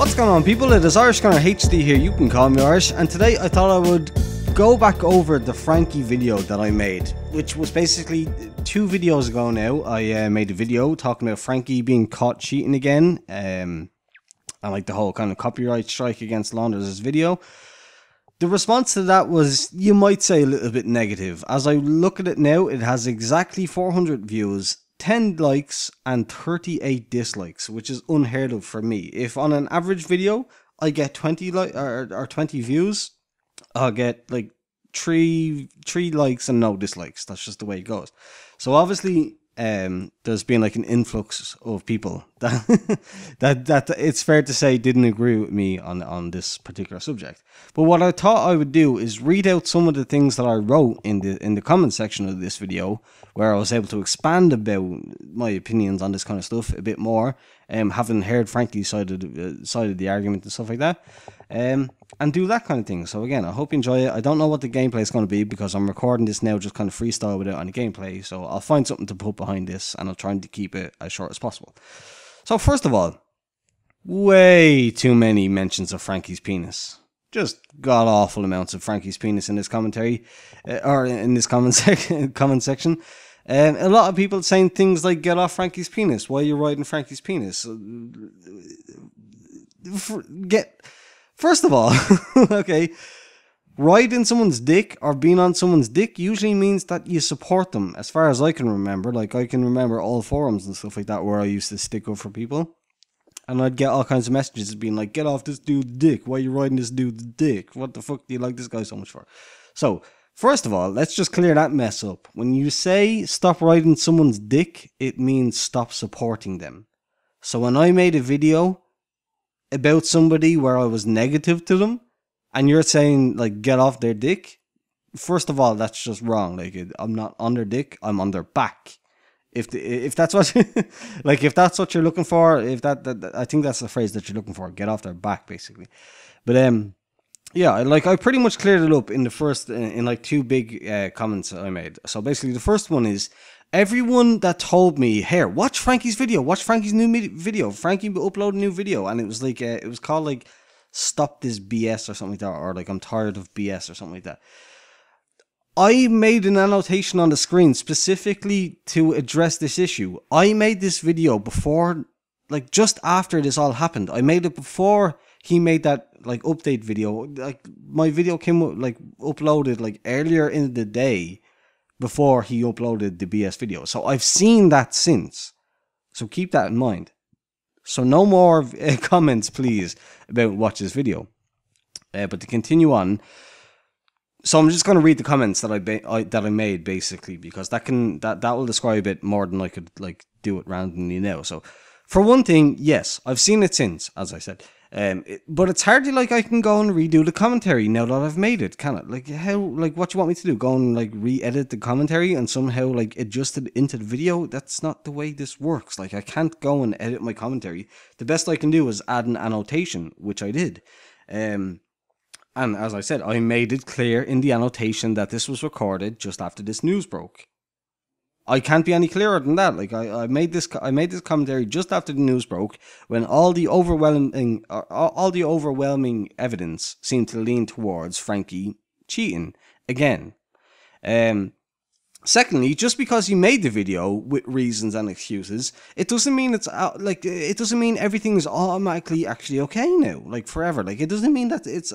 What's going on, people? It is Irish Gunner HD here, you can call me Irish, and today I thought I would go back over the Frankie video that I made, which was basically 2 videos ago now. I made a video talking about Frankie being caught cheating again, and like the whole kind of copyright strike against Launders' video. The response to that was, you might say, a little bit negative. As I look at it now, it has exactly 400 views, 10 likes and 38 dislikes, which is unheard of for me. If on an average video I get 20 or 20 views, I'll get like 3 likes and no dislikes. That's just the way it goes. So obviously there's been like an influx of people that that it's fair to say didn't agree with me on this particular subject. But what I thought I would do is read out some of the things that I wrote in the comment section of this video, where I was able to expand about my opinions on this kind of stuff a bit more, having heard Frankie's side of the argument and stuff like that, and do that kind of thing. So again, I hope you enjoy it. I don't know what the gameplay is going to be because I'm recording this now just kind of freestyle without any gameplay, so I'll find something to put behind this and I'll try to keep it as short as possible. So first of all, way too many mentions of Frankie's penis. Just god-awful amounts of Frankie's penis in this commentary, or in this comment section. A lot of people saying things like, get off Frankie's penis, why are you riding Frankie's penis? First of all, okay, riding someone's dick or being on someone's dick usually means that you support them, as far as I can remember. Like, I can remember all forums and stuff like that where I used to stick up for people. And I'd get all kinds of messages being like, get off this dude's dick. Why are you riding this dude's dick? What the fuck do you like this guy so much for? So, first of all, let's just clear that mess up. When you say stop riding someone's dick, it means stop supporting them. So when I made a video about somebody where I was negative to them, and you're saying, like, get off their dick, first of all, that's just wrong. Like, I'm not on their dick, I'm on their back. If that's what like, if that's what you're looking for, if that I think that's the phrase that you're looking for, get off their back, basically. But yeah, like, I pretty much cleared it up in the first in like 2 big comments that I made. So basically, the first one is, everyone that told me, here, watch Frankie's video, watch Frankie's new video, Frankie uploaded a new video, and it was like it was called like stop this BS or something like that, or like I'm tired of BS or something like that. I made an annotation on the screen specifically to address this issue. I made this video before, like, just after this all happened. I made it before he made that, like, update video. Like, my video came up, like, uploaded, like, earlier in the day before he uploaded the BS video. So I've seen that since. So keep that in mind. So no more comments, please, about watch this video. But to continue on, so I'm just going to read the comments that I made, basically, because that will describe it more than I could, like, do it randomly now. So, for one thing, yes, I've seen it since, as I said, but it's hardly like I can go and redo the commentary now that I've made it, can it? Like, how, like, what you want me to do? Go and, like, re-edit the commentary and somehow, like, adjust it into the video? That's not the way this works. Like, I can't go and edit my commentary. The best I can do is add an annotation, which I did. And as I said, I made it clear in the annotation that this was recorded just after this news broke. I can't be any clearer than that. Like, I made this commentary just after the news broke, when all the overwhelming evidence seemed to lean towards Frankie cheating again. Secondly, just because you made the video with reasons and excuses, it doesn't mean it doesn't mean everything is automatically actually okay now, like, forever. Like, it doesn't mean that it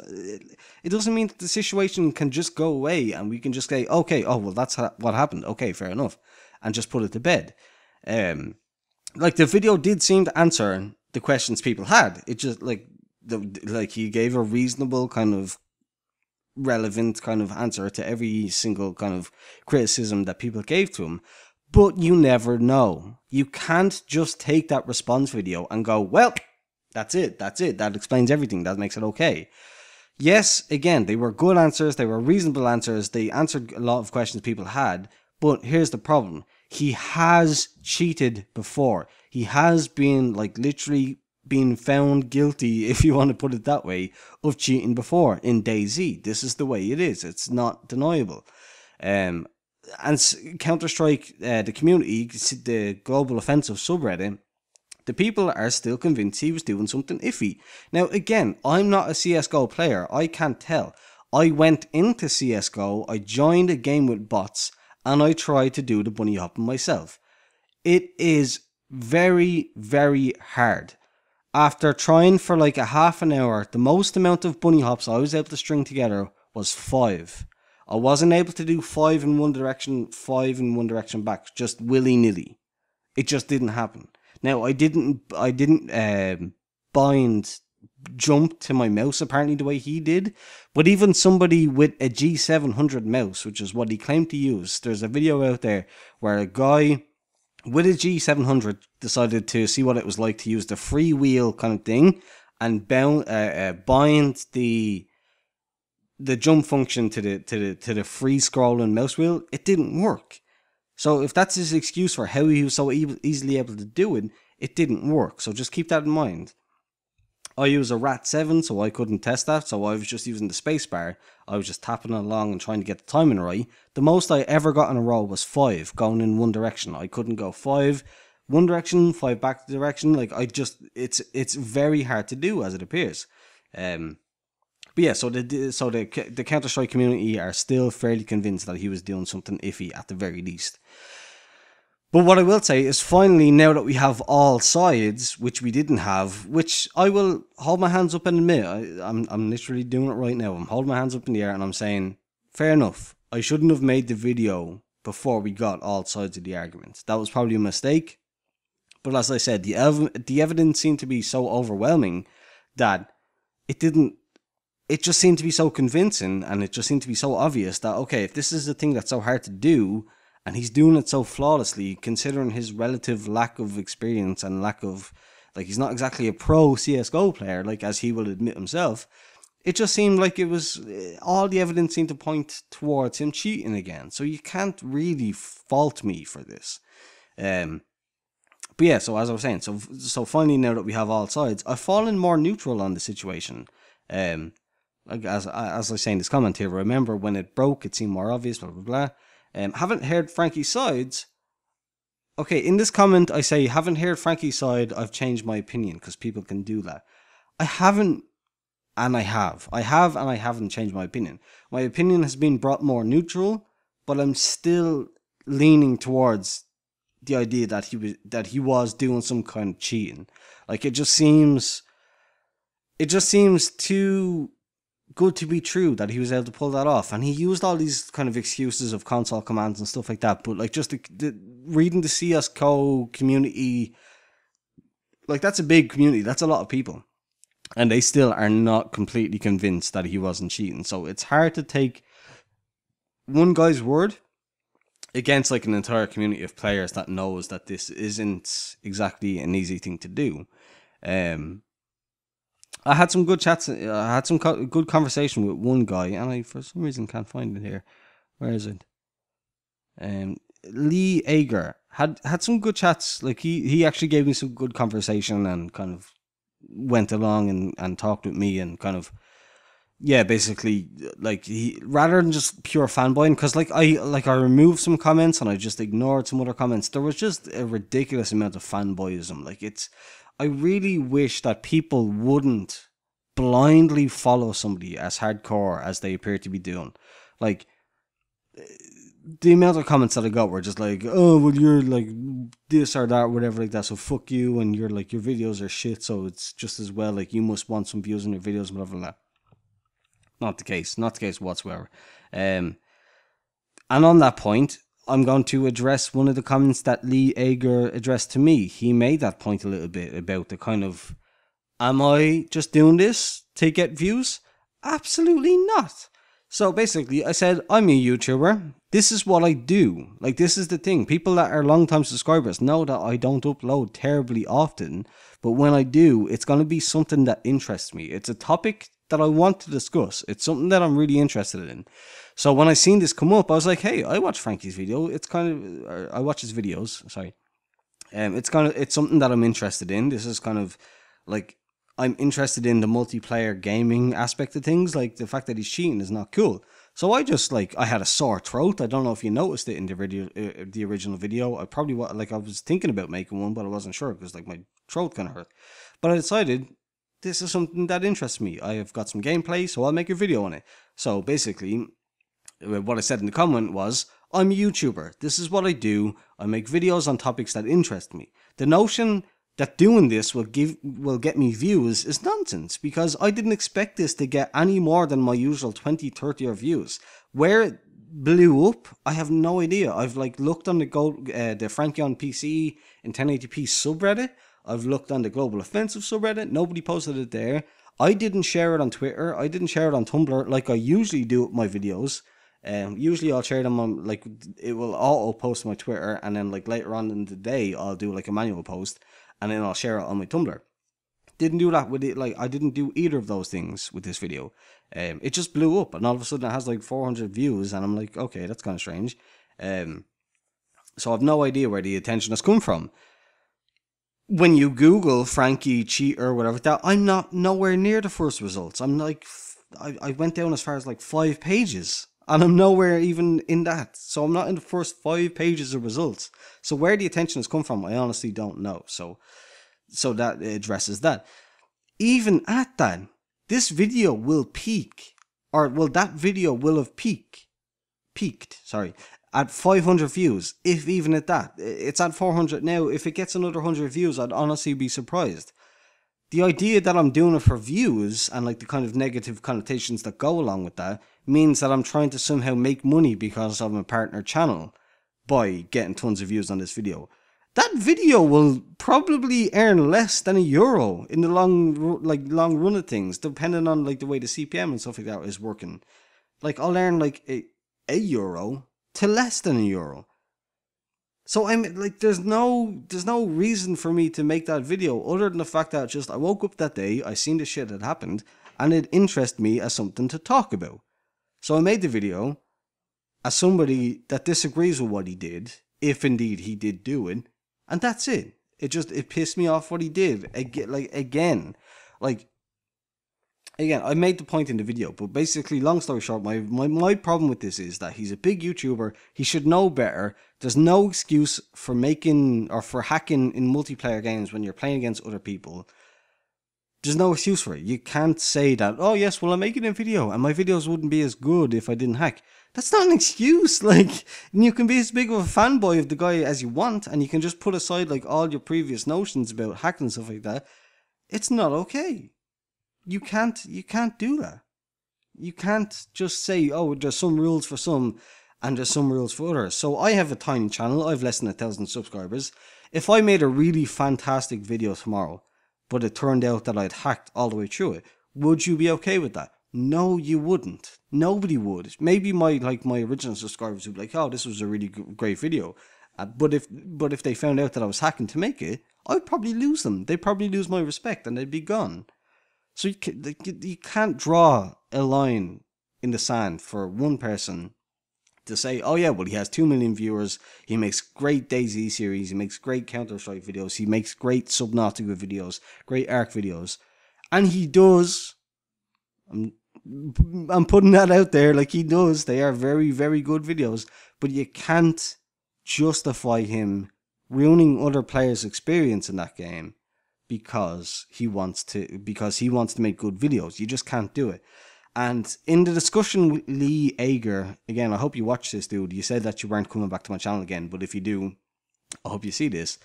doesn't mean that the situation can just go away and we can just say, okay, oh well, that's what happened. Okay, fair enough, and just put it to bed. Like, the video did seem to answer the questions people had. It just, like, he gave a reasonable kind of relevant kind of answer to every single kind of criticism that people gave to him. But you never know. You can't just take that response video and go, well, that's it, that explains everything, that makes it okay. Yes, again, they were good answers, they were reasonable answers, they answered a lot of questions people had, but here's the problem. He has cheated before. He has been, like, literally been found guilty, if you want to put it that way, of cheating before in DayZ. This is the way it is. It's not deniable. And Counter-Strike, the community, the Global Offensive subreddit, The people are still convinced he was doing something iffy. Now, again, I'm not a CSGO player. I can't tell. I went into CSGO, I joined a game with bots, and I tried to do the bunny hopping myself. It is very, very hard. After trying for like a half an hour, the most amount of bunny hops I was able to string together was 5. I wasn't able to do 5 in one direction, 5 in one direction back, just willy-nilly. It just didn't happen. Now, I didn't bind jump to my mouse apparently the way he did, but even somebody with a G700 mouse, which is what he claimed to use, there's a video out there where a guy with a G700 decided to see what it was like to use the freewheel kind of thing and bind the jump function to the free scrolling mouse wheel. It didn't work. So if that's his excuse for how he was so easily able to do it, it didn't work. So just keep that in mind. I use a RAT7, so I couldn't test that. So I was just using the spacebar. I was just tapping along and trying to get the timing right. The most I ever got in a row was 5 going in one direction. I couldn't go 5 one direction, 5 back direction. Like it's very hard to do as it appears. But yeah, so the Counter-Strike community are still fairly convinced that he was doing something iffy at the very least. But what I will say is finally, now that we have all sides, which we didn't have, which I will hold my hands up and admit, I'm literally doing it right now. I'm holding my hands up in the air and I'm saying, fair enough, I shouldn't have made the video before we got all sides of the argument. That was probably a mistake. But as I said, the evidence seemed to be so overwhelming that it just seemed to be so convincing, and it just seemed to be so obvious that, okay, if this is a thing that's so hard to do, and he's doing it so flawlessly, considering his relative lack of experience and lack of, like, he's not exactly a pro CSGO player, like, as he will admit himself, it just seemed like it was, all the evidence seemed to point towards him cheating again. So you can't really fault me for this. But yeah, so as I was saying, so finally now that we have all sides, I've fallen more neutral on the situation. As I say in this comment here, remember when it broke, it seemed more obvious, blah, blah, blah. Haven't heard Frankie's sides. Okay, in this comment, I say, haven't heard Frankie's side, I've changed my opinion, because people can do that. I haven't, and I have. I have, and I haven't changed my opinion. My opinion has been brought more neutral, but I'm still leaning towards the idea that he was doing some kind of cheating. Like, it just seems too good to be true that he was able to pull that off, and he used all these kind of excuses of console commands and stuff like that, but like just reading the CSGO community, like that's a big community, that's a lot of people, and they still are not completely convinced that he wasn't cheating. So it's hard to take one guy's word against like an entire community of players that knows that this isn't exactly an easy thing to do. I had some good chats. I had some good conversation with one guy, and I for some reason can't find it here. Where is it? Lee Ager had some good chats. Like he actually gave me some good conversation and kind of went along and talked with me and kind of, yeah, basically like he, rather than just pure fanboying, because I removed some comments and I just ignored some other comments. There was just a ridiculous amount of fanboyism. Like I really wish that people wouldn't blindly follow somebody as hardcore as they appear to be doing. Like, the amount of comments that I got were just like, oh, well, you're like this or that, or whatever like that, so fuck you, and you're like, your videos are shit, so it's just as well, like, you must want some views on your videos, blah, blah, blah. Not the case whatsoever. And on that point, I'm going to address one of the comments that Lee Ager addressed to me. He made that point a little bit about the kind of, am I just doing this to get views? Absolutely not. So basically, I said, I'm a YouTuber. This is what I do. Like, this is the thing. People that are long-time subscribers know that I don't upload terribly often. But when I do, it's going to be something that interests me. It's a topic that I want to discuss. It's something that I'm really interested in. So when I seen this come up, I was like, hey, I watch Frankie's video. It's kind of, I watch his videos, sorry. It's something that I'm interested in. This is kind of like, I'm interested in the multiplayer gaming aspect of things. Like, the fact that he's cheating is not cool. So I just I had a sore throat. I don't know if you noticed it in the original video. I probably I was thinking about making one, but I wasn't sure because my throat kind of hurt. But I decided this is something that interests me. I have got some gameplay, so I'll make a video on it. So basically, what I said in the comment was, I'm a YouTuber. This is what I do. I make videos on topics that interest me. The notion that doing this will get me views is nonsense, because I didn't expect this to get any more than my usual 20, 30 views. Where it blew up, I have no idea. I've looked on the Frankie on PC in 1080p subreddit. I've looked on the Global Offensive subreddit. Nobody posted it there. I didn't share it on Twitter. I didn't share it on Tumblr like I usually do with my videos. Usually I'll share them on, it will auto post my Twitter, and then later on in the day I'll do a manual post, and then I'll share it on my Tumblr. Didn't do that with it. I didn't do either of those things with this video. It just blew up, and all of a sudden it has 400 views, and I'm like, okay, that's kind of strange. So I've no idea where the attention has come from. When you Google Frankie cheater or whatever that, I'm not nowhere near the first results. I'm I went down as far as 5 pages, and I'm nowhere even in that. So I'm not in the first 5 pages of results. So where the attention has come from, I honestly don't know. So that addresses that. Even at that, this video will peak, or that video will have peaked, at 500 views, if even at that. It's at 400 now. If it gets another 100 views, I'd honestly be surprised. The idea that I'm doing it for views, and the kind of negative connotations that go along with that, means that I'm trying to somehow make money because I'm a partner channel by getting tons of views on this video. That video will probably earn less than €1 in the long run of things, depending on the way the CPM and stuff like that is working. I'll earn €1 to less than €1. So I'm there's no reason for me to make that video other than the fact that I woke up that day, I seen the shit that happened, and it interested me as something to talk about. So I made the video as somebody that disagrees with what he did, if indeed he did do it, and that's it. It pissed me off what he did. Again, I made the point in the video, but basically, long story short, my problem with this is that he's a big YouTuber. He should know better. There's no excuse for making or for hacking in multiplayer games when you're playing against other people. There's no excuse for it. You can't say that, oh yes, well I'm making a video and my videos wouldn't be as good if I didn't hack. That's not an excuse. You can be as big of a fanboy of the guy as you want, and you can just put aside all your previous notions about hacking and stuff like that. It's not okay. You can't do that. You can't just say, oh, there's some rules for some and there's some rules for others. So I have a tiny channel. I've less than 1,000 subscribers. If I made a really fantastic video tomorrow, but it turned out that I'd hacked all the way through it, would you be okay with that? No, you wouldn't. Nobody would. Maybe my original subscribers would be like, oh, this was a really great video. But if they found out that I was hacking to make it, I'd probably lose them. They'd probably lose my respect and they'd be gone. So you can't draw a line in the sand for one person to say, oh yeah, well he has 2 million viewers, he makes great DayZ series, he makes great Counter-Strike videos, he makes great Subnautica videos, great Ark videos, and he does, I'm putting that out there, he does, they are very, very good videos, but you can't justify him ruining other players' experience in that game because he wants to make good videos. You just can't do it. And in the discussion with Lee Ager, again, I hope you watch this, dude. You said that you weren't coming back to my channel again, but if you do, I hope you see this.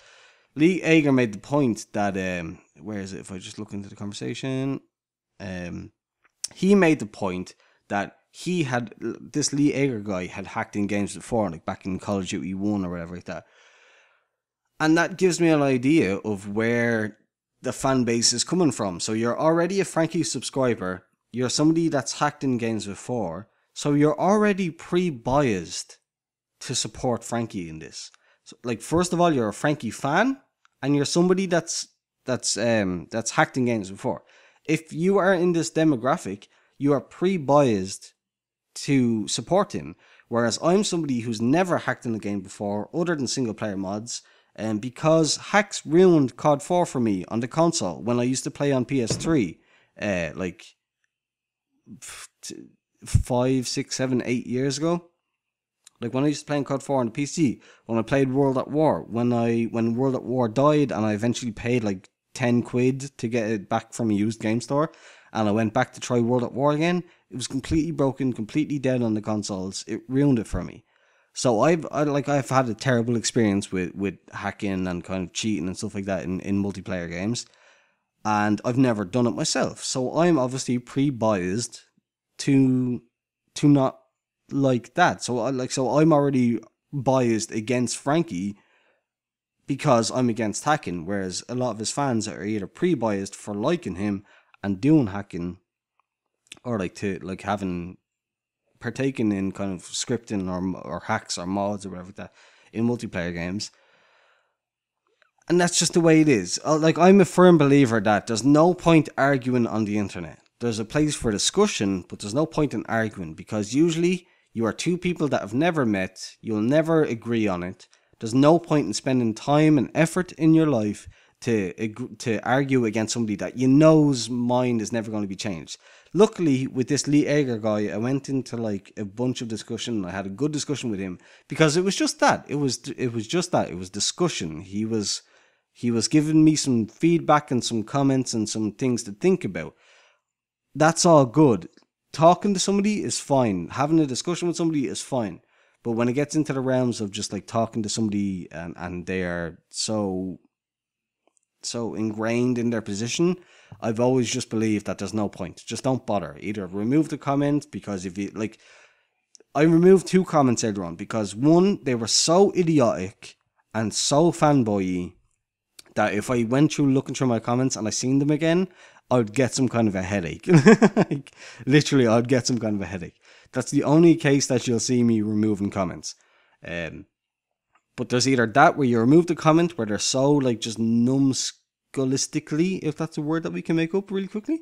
Lee Ager made the point that, where is it? If I just look into the conversation, he made the point that this Lee Ager guy had hacked in games before, back in Call of Duty 1 or whatever like that. And that gives me an idea of where the fan base is coming from. So you're already a Frankie subscriber. You're somebody that's hacked in games before. So you're already pre-biased to support Frankie in this. So, first of all, you're a Frankie fan, and you're somebody that's hacked in games before. If you are in this demographic, you are pre-biased to support him. Whereas I'm somebody who's never hacked in a game before, other than single player mods. Because hacks ruined COD 4 for me on the console when I used to play on PS3, 5, 6, 7, 8 years ago. Like when I used to play COD 4 on the PC, when I played World at War, when World at War died and I eventually paid like 10 quid to get it back from a used game store, and I went back to try World at War again, it was completely broken, completely dead on the consoles. It ruined it for me. So I've had a terrible experience with hacking and kind of cheating and stuff like that in multiplayer games, and I've never done it myself. So I'm obviously pre-biased to not like that. So I'm already biased against Frankie because I'm against hacking, whereas a lot of his fans are either pre-biased for liking him and doing hacking, or having partaken in kind of scripting or hacks or mods or whatever like that in multiplayer games. And that's just the way it is. I'm a firm believer that there's no point arguing on the internet. There's a place for discussion, but there's no point in arguing, because usually you are two people that have never met. You'll never agree on it. There's no point in spending time and effort in your life to argue against somebody that you know's mind is never going to be changed. Luckily, with this Lee Ager guy, I went into like a bunch of discussion. I had a good discussion with him because it was just that. It was just that. It was discussion. He was giving me some feedback and some comments and some things to think about. That's all good. Talking to somebody is fine. Having a discussion with somebody is fine. But when it gets into the realms of just like talking to somebody and they are so ingrained in their position, I've always just believed that there's no point. Just don't bother. Either remove the comment, because if you like, I removed 2 comments earlier on because, one, they were so idiotic and so fanboy that if I went through looking through my comments and I seen them again, I'd get some kind of a headache. Like, literally, I'd get some kind of a headache. That's the only case that you'll see me removing comments. But there's either that where you remove the comment where they're so like just numbskullistically, if that's a word that we can make up really quickly,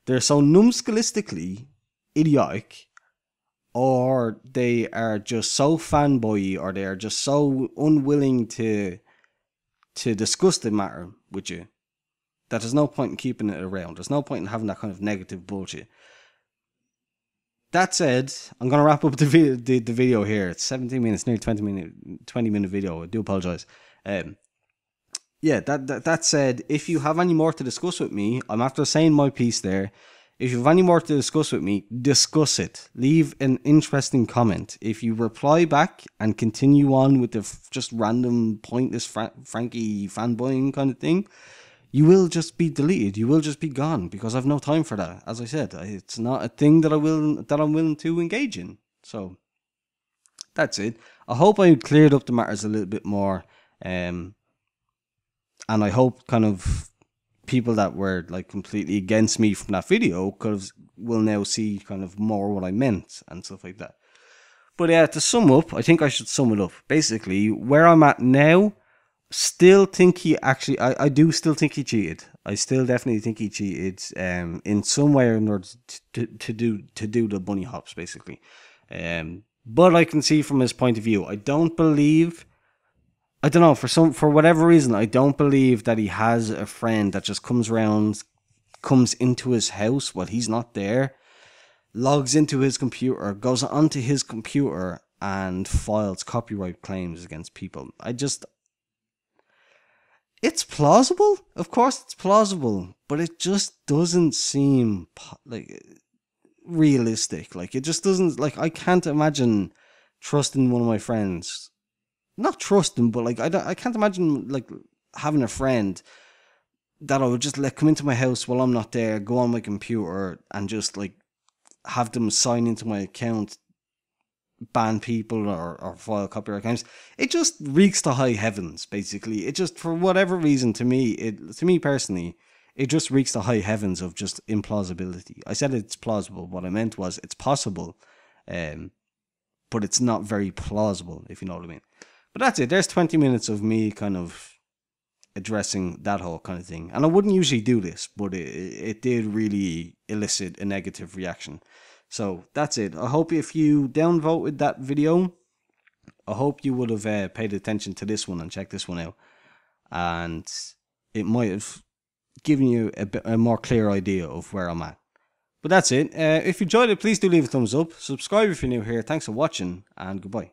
they're so numbskullistically idiotic, or they are just so fanboy, or they are just so unwilling to discuss the matter with you that there's no point in keeping it around. There's no point in having that kind of negative bullshit. That said, I'm going to wrap up the video here. It's 17 minutes, nearly 20 minute video. I do apologize. That said, if you have any more to discuss with me, I'm after saying my piece there. If you have any more to discuss with me, discuss it. Leave an interesting comment. If you reply back and continue on with the just random, pointless Frankie fanboying kind of thing, you will just be deleted. You will just be gone, because I've no time for that. As I said, it's not a thing that I'm willing to engage in. So that's it. I hope I cleared up the matters a little bit more, and I hope kind of people that were like completely against me from that video will now see kind of more what I meant and stuff like that. But yeah, to sum up, I think I should sum it up. Basically, where I'm at now, still think I do still think he cheated. I still definitely think he cheated in some way in order to do the bunny hops, basically. But I can see from his point of view, I don't know, for whatever reason, I don't believe that he has a friend that just comes into his house while he's not there, logs into his computer, goes onto his computer and files copyright claims against people. It's plausible. Of course it's plausible, but it just doesn't seem like realistic. Like, it just doesn't, like, I can't imagine trusting one of my friends. Not trusting, but like, I can't imagine like having a friend that I would just let come into my house while I'm not there, go on my computer and just like have them sign into my account, ban people or file copyright claims. It just reeks to high heavens, basically. It just, for whatever reason, to me personally, it just reeks to high heavens of just implausibility. I said it's plausible. What I meant was it's possible, but it's not very plausible, if you know what I mean. But that's it. There's 20 minutes of me kind of addressing that whole kind of thing. And I wouldn't usually do this, but it did really elicit a negative reaction. So that's it. I hope if you downvoted that video, I hope you would have paid attention to this one and checked this one out. And it might have given you a more clear idea of where I'm at. But that's it. If you enjoyed it, please do leave a thumbs up. Subscribe if you're new here. Thanks for watching, and goodbye.